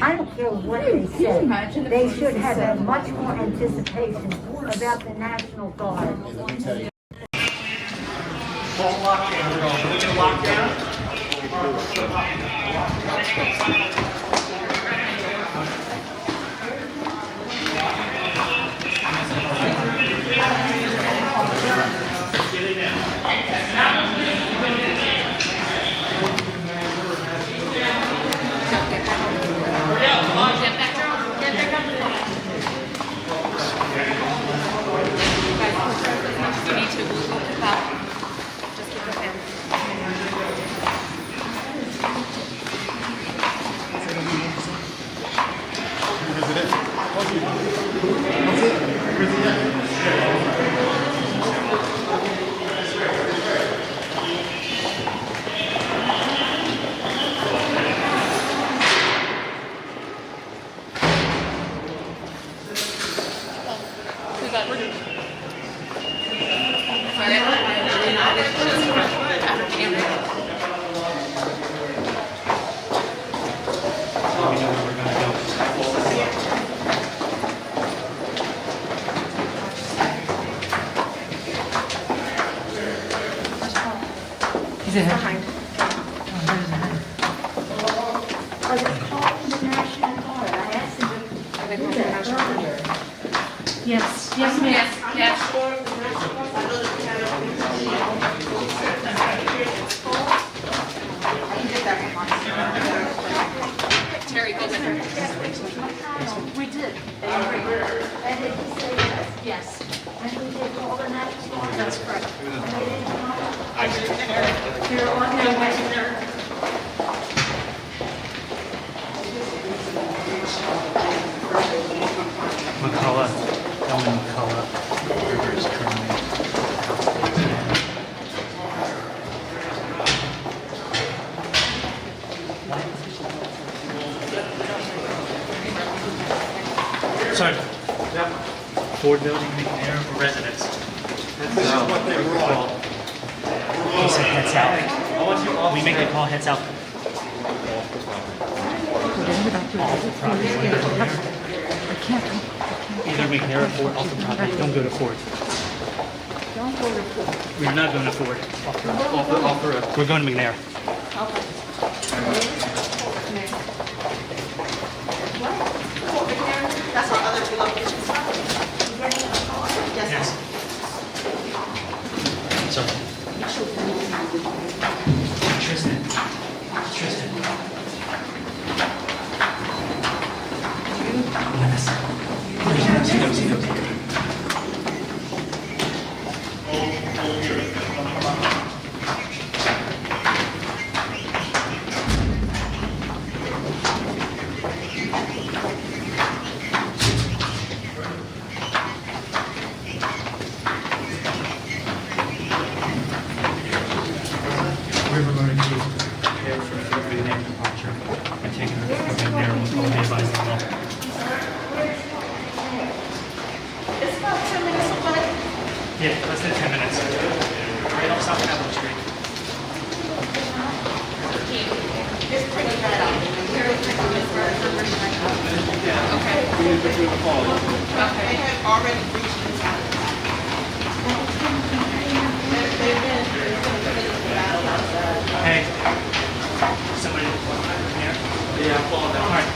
I don't care what they say. They should have had much more anticipation about the National Guard. Full lockdown. Can we get a lockdown? Get it in. You need to look up. Just look up him. We got it. He's behind. I was calling the National Guard. I asked him to do that earlier. Yes, yes, ma'am. Yes. Terry, go get her. We did. And did he say yes? Yes, And we did call the National Guard? that's correct. You're on their way. McCullough, Ellen McCullough, Rivers currently. Sorry. Ford Building, McNair, residents. This is what they brought. He said heads out. We make the call heads out. Either McNair or Ford off the property. Don't go to Ford. Don't go to Ford. We're not going to Ford. Off the road. We're going to McNair. That's our other two locations. Yes. Sorry. Tristan. Tristan. Yes. He knows. We were going to prepare for the McNair departure and take her to McNair and we'll probably advise them all. It's about 10 minutes away. Yeah, less than 10 minutes. Right off South Capitol Street. It's pretty bad out there. Okay. They have already reached this out. They've been battle outside. Hey, somebody here? Yeah, I'm following that. All right.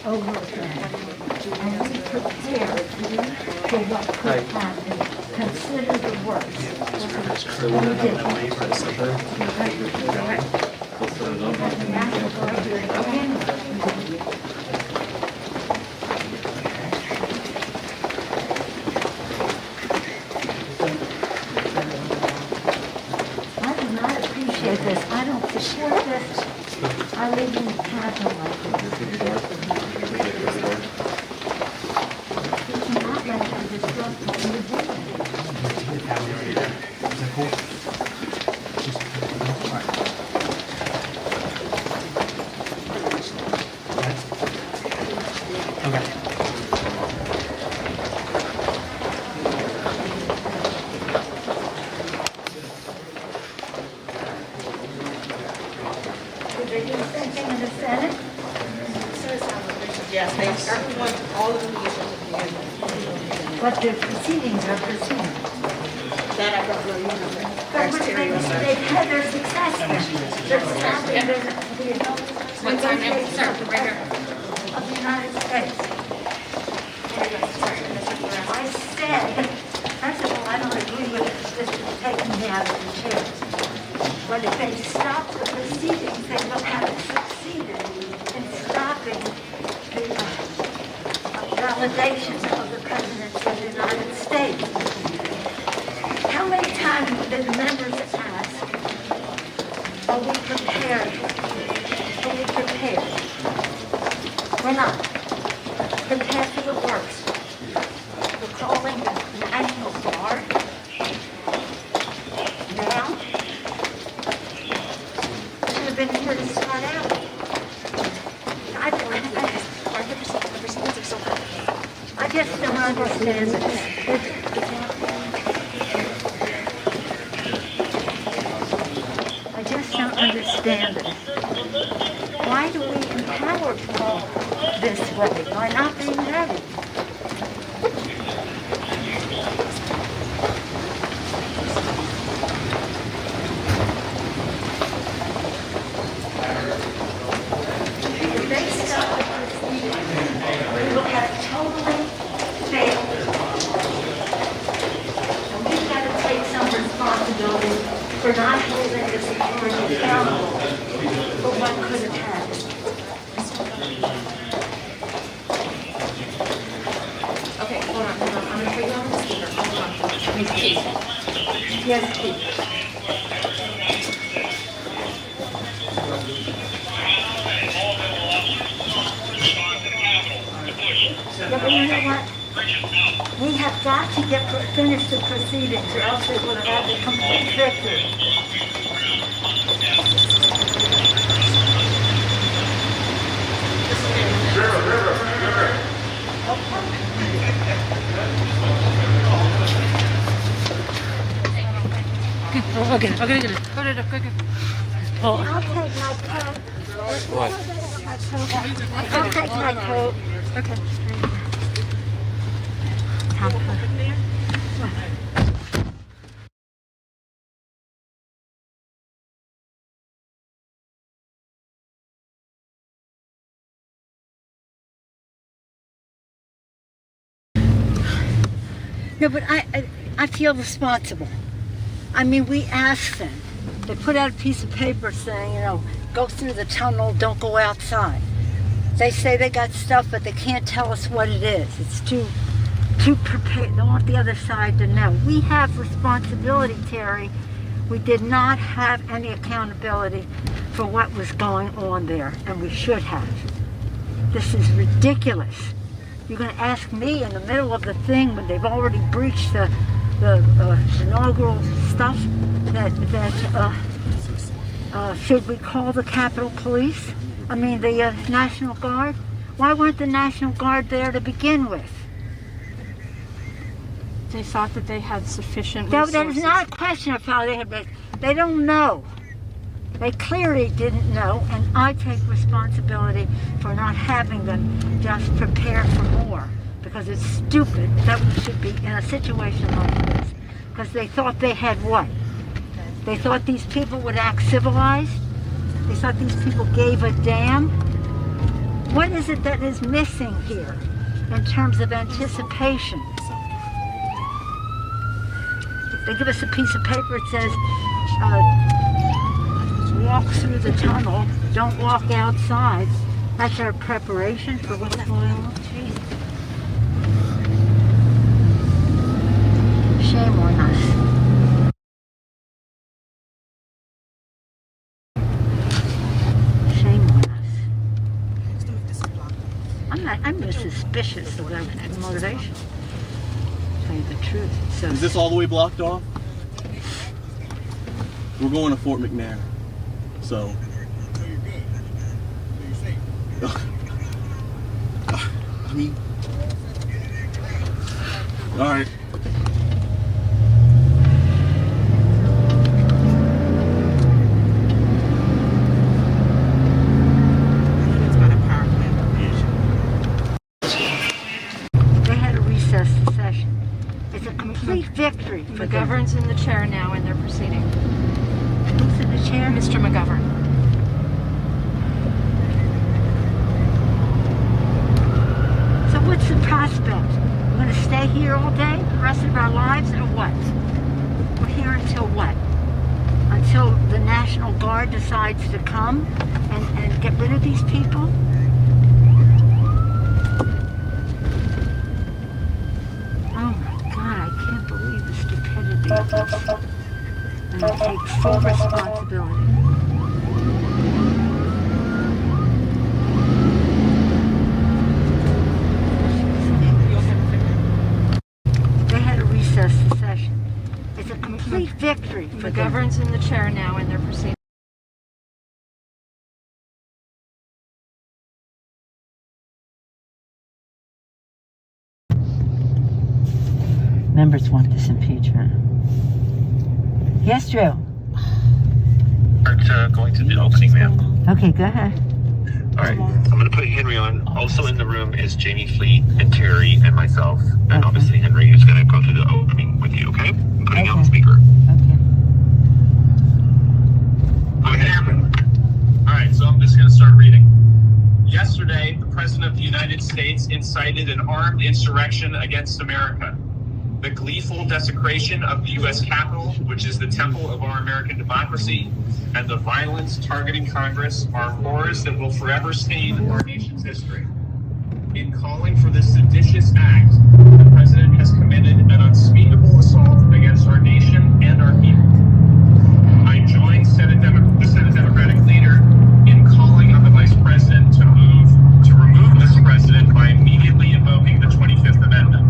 Over again. And we prepared for what could happen. Consider the worst. So we're gonna have that waiver to submit. The National Guard here to begin with. I do not appreciate this. I don't support this. I live in a cabin like this. You cannot let Okay. Did they do the same thing in the Senate? Yes, they, everyone, all of the issues at the end. But the proceedings are proceedings. That I don't know, you know, But that's Terry. they've had their success then. They're stopping the What's our name? Sir, right here. of the United States. I said, first of all, I don't agree with this taking me out of the chair. But if they stop the proceedings, they will have succeeded in stopping the validation of the presidency of the United States. How many times did the members ask, are we prepared? Are we prepared? We're not. Prepared for the worst. We're calling the National Guard now. Should have been here to start out. I just don't understand this. I just don't understand it. Why do we empower people this way by not being ready? If they stop the proceedings, we will have totally failed. And we've got to take some responsibility for not holding the security accountable for what could have happened. Okay, hold on. I'm gonna put you on the speaker. Hold on. Miss Keith. Yes, please. Yeah, but you know what? We have got to finish the proceedings, or else they will have a complete victory. Okay, get it. Go to the cookie. I'll take my coat. What? I'll take my coat. Okay. No, but I feel responsible. I mean, we asked them. They put out a piece of paper saying, you know, go through the tunnel, don't go outside. They say they got stuff, but they can't tell us what it is. It's too prepared. They want the other side to know. We have responsibility, Terry. We did not have any accountability for what was going on there, and we should have. This is ridiculous. You're going to ask me in the middle of the thing when they've already breached the inaugural stuff that should we call the Capitol Police? I mean the National Guard? Why weren't the National Guard there to begin with? They thought that they had sufficient That resources. is not a question of how they have been. They don't know. They clearly didn't know, and I take responsibility for not having them just prepare for more, because it's stupid that we should be in a situation like this, because they thought they had what? They thought these people would act civilized? They thought these people gave a damn? What is it that is missing here in terms of anticipation? They give us a piece of paper that says, walk through the tunnel, don't walk outside. That's our preparation for what's going on. Jesus. Shame on us. Shame on us. I'm just suspicious of their motivation. To tell you the truth. So Is this all the way blocked off? We're going to Fort McNair. So. me. All right. They had to recess the session. It's a complete victory for them. McGovern's in the chair now and they're proceeding. Who's in the chair? Mr. McGovern. So what's the prospect? We're going to stay here all day, the rest of our lives, or what? We're here until what? Until the National Guard decides to come and get rid of these people? Oh my God, I can't believe the stupidity of this. And I take full responsibility. They had to recess the session. It's a complete victory for them. McGovern's in the chair now and they're proceeding. Members want this impeachment. Yes, Drew. Going to the opening, ma'am. Okay, go ahead. All right, I'm going to put Henry on. Also in the room is Jamie Fleet and Terry and myself. And obviously Henry is going to go through the opening with you, okay? I'm putting on the speaker. Okay. Go ahead. All right, so I'm just going to start reading. Yesterday, the President of the United States incited an armed insurrection against America. The gleeful desecration of the U.S. Capitol, which is the temple of our American democracy, and the violence targeting Congress are horrors that will forever stain our nation's history. In calling for this seditious act, the President has committed an unspeakable assault against our nation and our people. I join the Senate Democratic leader in calling on the Vice President to remove this President by immediately invoking the 25th Amendment.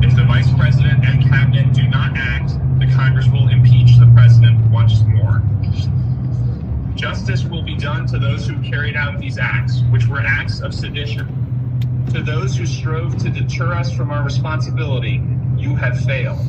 If the Vice President and Cabinet do not act, the Congress will impeach the President once more. Justice will be done to those who carried out these acts, which were acts of sedition. To those who strove to deter us from our responsibility, you have failed.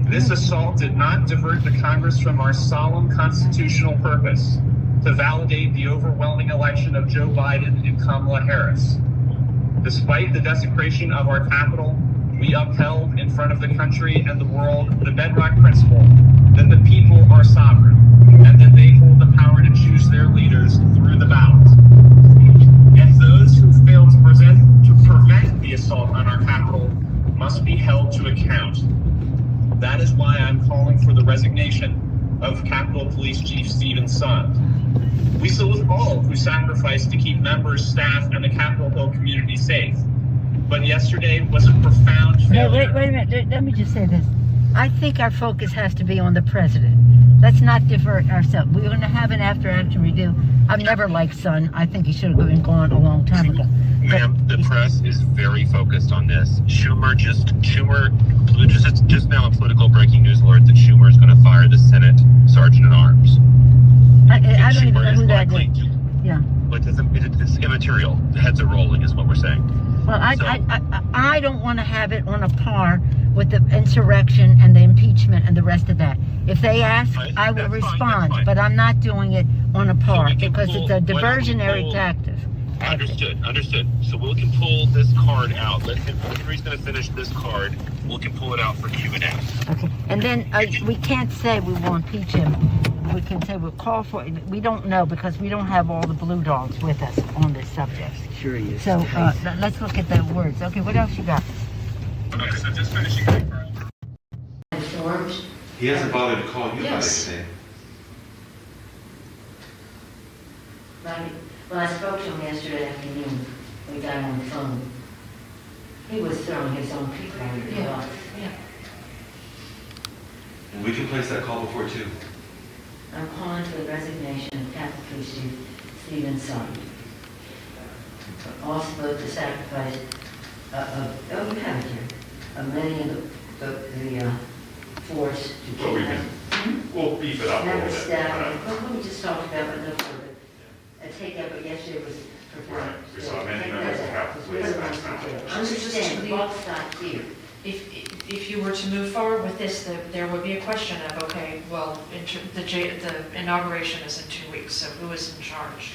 This assault did not divert the Congress from our solemn constitutional purpose to validate the overwhelming election of Joe Biden and Kamala Harris. Despite the desecration of our Capitol, we upheld in front of the country and the world the bedrock principle that the people are sovereign and that they hold the power to choose their leaders through the ballot. And those who failed to prevent the assault on our Capitol must be held to account. That is why I'm calling for the resignation of Capitol Police Chief Stephen Sund. We salute all who sacrificed to keep members, staff, and the Capitol Hill community safe. But yesterday was a profound failure. Wait a minute. Let me just say this. I think our focus has to be on the President. Let's not divert ourselves. We're going to have an after-action review. I've never liked Son. I think he should have been gone a long time ago. Ma'am, the press is very focused on this. Schumer just now a political breaking news alert that Schumer is going to fire the Senate Sergeant at Arms. I don't even know who that is. Yeah. But it's immaterial. The heads are rolling is what we're saying. Well, I don't want to have it on a par with the insurrection and the impeachment and the rest of that. If they ask, I will respond, but I'm not doing it on a par because it's a diversionary tactic. Understood. So we can pull this card out. Henry's going to finish this card. We can pull it out for Q&A. Okay, and then we can't say we will impeach him. We can say we'll call for it. We don't know because we don't have all the blue dogs with us on this subject. Sure he is. So let's look at the words. Okay, what else you got? Okay, so just finishing that part. Forms. He hasn't bothered to call you about Yes. anything. When I spoke to him yesterday afternoon, we got on the phone. He was throwing his own people under the bus. Yeah. And we can place that call before too. I'm calling for the resignation of Capitol Police Chief Stephen Sund. Also vote to sacrifice, you have it here, many of the force to Well, we can, we'll beef it up a little member bit. staff, what we just talked about, but no further. Take that, but yesterday was profound. Right. We saw many members of Capitol Police last time. all stop here. If you were to move forward with this, there would be a question of, okay, well, the inauguration is in 2 weeks, so who is in charge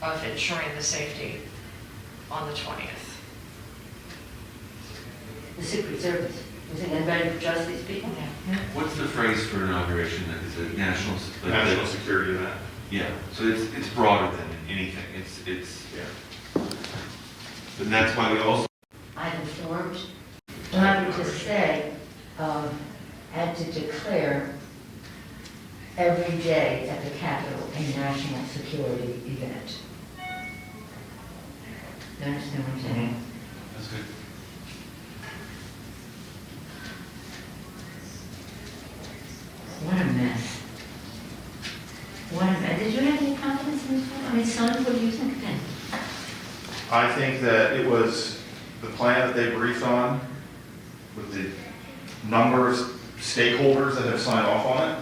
of ensuring the safety on the 20th? The Secret Service. You think anybody would trust these people? Yeah. What's the phrase for inauguration? Is it national? National security event. Yeah, so it's broader than anything. Yeah. And that's why we also. I've informed, and I would just say, had to declare every day at the Capitol a national security event. You understand what I'm saying? That's good. What a mess. What a mess. Did you have any confidence in this one? I mean, son, what do you think then? I think that it was the plan that they briefed on with the number of stakeholders that have signed off on it.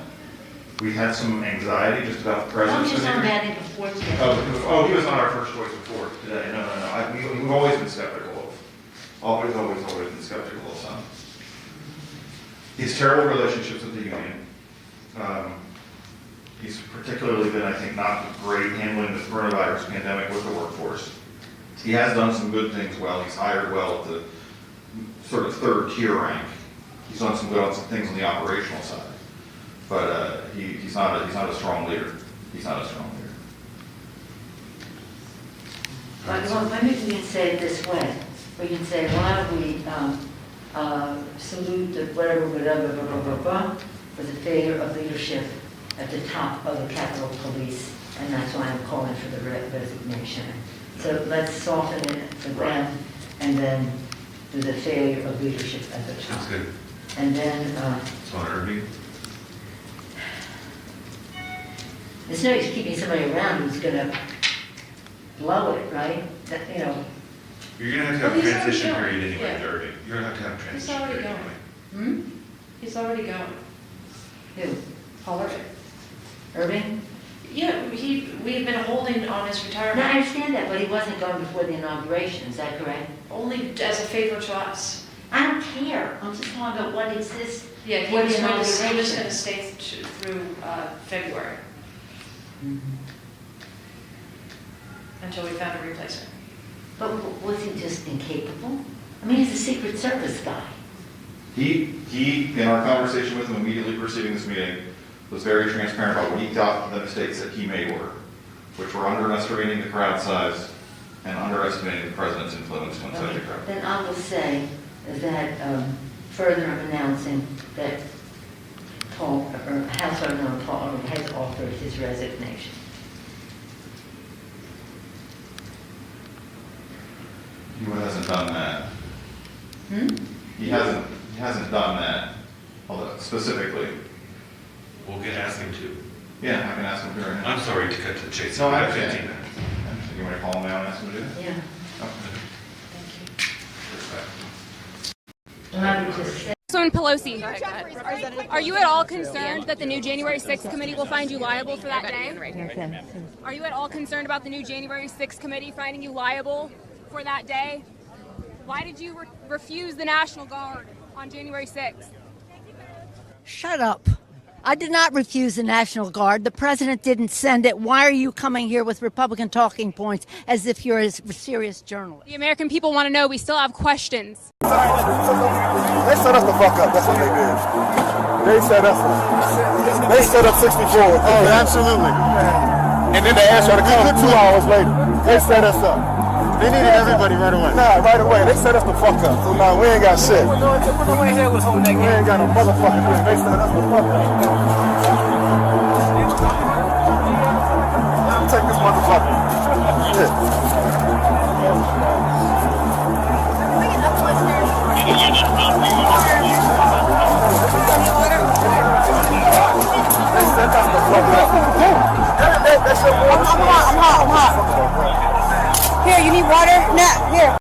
We had some anxiety just about the I'm president's just on here. that before today. He was not our first choice before today. No. We've always been skeptical of. Always been skeptical of Son. He's terrible relationships with the union. He's particularly been, I think, not great handling the coronavirus pandemic with the workforce. He has done some good things well. He's hired well at the sort of third tier rank. He's done some things on the operational side. But he's not a strong leader. He's not a strong leader. Well, maybe we can say it this way. We can say, why don't we salute the whatever, for the failure of leadership at the top of the Capitol Police, and that's why I'm calling for the resignation. So let's soften it for them, and then do the failure of leadership at the top. That's good. And then, It's on Irving. there's no use keeping somebody around who's gonna blow it, right? That, you know. You're gonna have to Well, have a he's already transition going. period anyway, Yeah. Irving. You're gonna have to have a He's transition already period going. anyway. He's already going. Who? Paul Irving. Irving? Yeah, we've been holding on his No, I retirement understand that, but he wasn't going before the inauguration, is that correct? only as a favor to us. I don't care, I'm just talking about what exists. Yeah, he for was the going to inauguration. stay through February until we found a replacement. But was he just incapable? I mean, he's a Secret Service guy. He, in our conversation with him immediately preceding this meeting, was very transparent about what he thought the mistakes that he made were, which were underestimating the crowd size and underestimating the president's influence inside the crowd. Then I will say that further I'm announcing that Paul Irving has offered his resignation. He hasn't done that. Hmm? He hasn't done that, although specifically. We'll ask him to. Yeah, I can ask him to right now. I'm sorry to cut to the chase. No, We I have understand. 15 minutes. You want to call him now and ask him to do that? Yeah. Okay. And I would just say, Congresswoman Pelosi, are you at all concerned that the new January 6th committee will find you liable for that day? Are you at all concerned about the new January 6th committee finding you liable for that day? Why did you refuse the National Guard on January 6th? Shut up. I did not refuse the National Guard. The president didn't send it. Why are you coming here with Republican talking points as if you're a serious journalist? The American people want to know. We still have questions. They set us the fuck up. That's what they did. They set up 64. Oh, absolutely. And then they asked her to come 2 hours later. They set us up. They needed everybody right away. Nah, right away. They set us the fuck up. So now we ain't got shit. We ain't got no motherfucking thing. They set us the fuck up. Take this motherfucker. Shit. They set us the fuck up. I'm hot. Here, you need water? Nah, here.